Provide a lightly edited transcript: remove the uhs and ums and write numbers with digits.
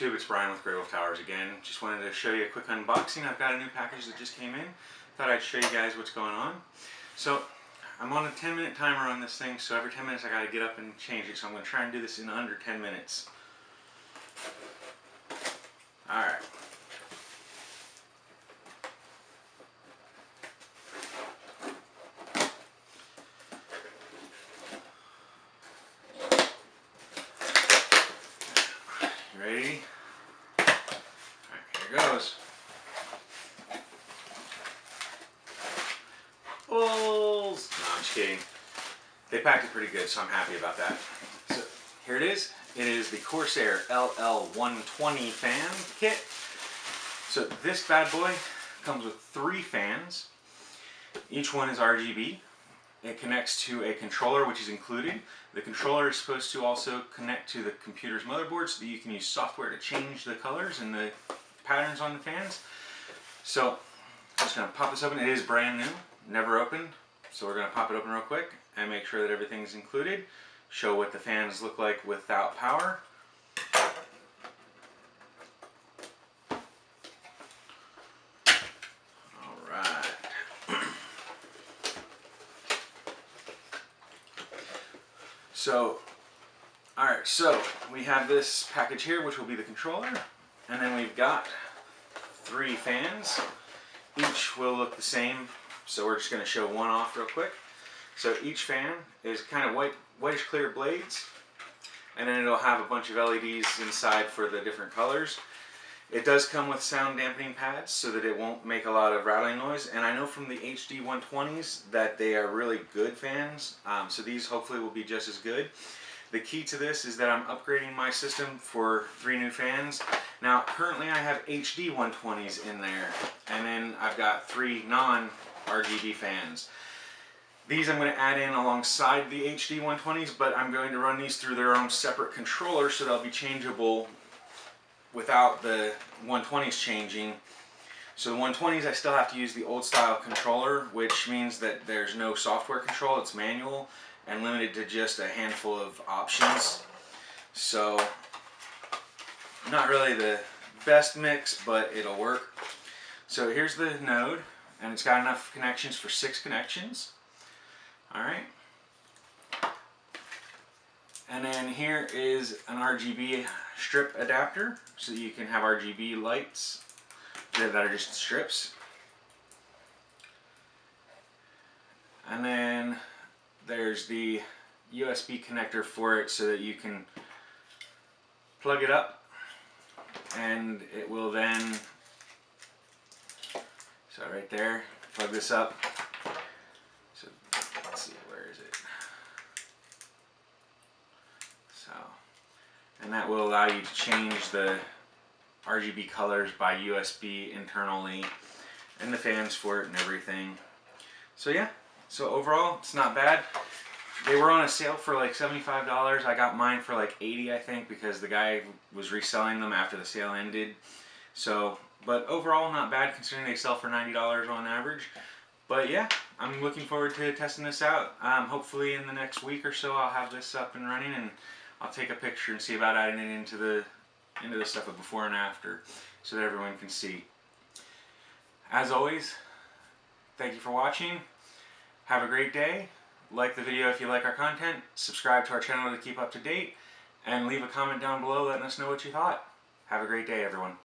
YouTube? It's Brian with GreyWolf Towers again. Just wanted to show you a quick unboxing. I've got a new package that just came in. Thought I'd show you guys what's going on. So I'm on a 10-minute timer on this thing, so every 10 minutes I gotta get up and change it. So I'm gonna try and do this in under 10 minutes. Alright. Ready? Alright, here goes. Bulls! No, I'm just kidding. They packed it pretty good, so I'm happy about that. So, here it is. It is the Corsair LL120 fan kit. So, this bad boy comes with 3 fans. Each one is RGB. It connects to a controller, which is included. The controller is supposed to also connect to the computer's motherboard so that you can use software to change the colors and the patterns on the fans. So I'm just going to pop this open. It is brand new, never opened. So we're going to pop it open real quick and make sure that everything's included. Show what the fans look like without power. So, alright, so we have this package here, which will be the controller, and then we've got 3 fans. Each will look the same, so we're just going to show one off real quick. So each fan is kind of whitish clear blades, and then it'll have a bunch of LEDs inside for the different colors. It does come with sound dampening pads so that it won't make a lot of rattling noise, and I know from the HD 120s that they are really good fans, so these hopefully will be just as good. The key to this is that I'm upgrading my system for 3 new fans. Now currently I have HD 120s in there, and then I've got 3 non-RGB fans. These I'm going to add in alongside the HD 120s, but I'm going to run these through their own separate controller so they'll be changeable without the 120s changing. So the 120s I still have to use the old style controller, which means that there's no software control, it's manual and limited to just a handful of options. So not really the best mix, but it'll work. So here's the node, and it's got enough connections for 6 connections. Alright. And then here is an RGB strip adapter, so that you can have RGB lights that are just strips. And then there's the USB connector for it so that you can plug it up, and it will then, so right there, plug this up. So let's see, where is it? So, and that will allow you to change the RGB colors by USB internally, and the fans for it and everything. So yeah, so overall it's not bad. They were on a sale for like $75. I got mine for like $80, I think, because the guy was reselling them after the sale ended. So, but overall not bad considering they sell for $90 on average. But yeah, I'm looking forward to testing this out. Hopefully in the next week or so I'll have this up and running, and I'll take a picture and see about adding it into the stuff of before and after so that everyone can see. As always, thank you for watching. Have a great day. Like the video if you like our content. Subscribe to our channel to keep up to date. And leave a comment down below letting us know what you thought. Have a great day, everyone.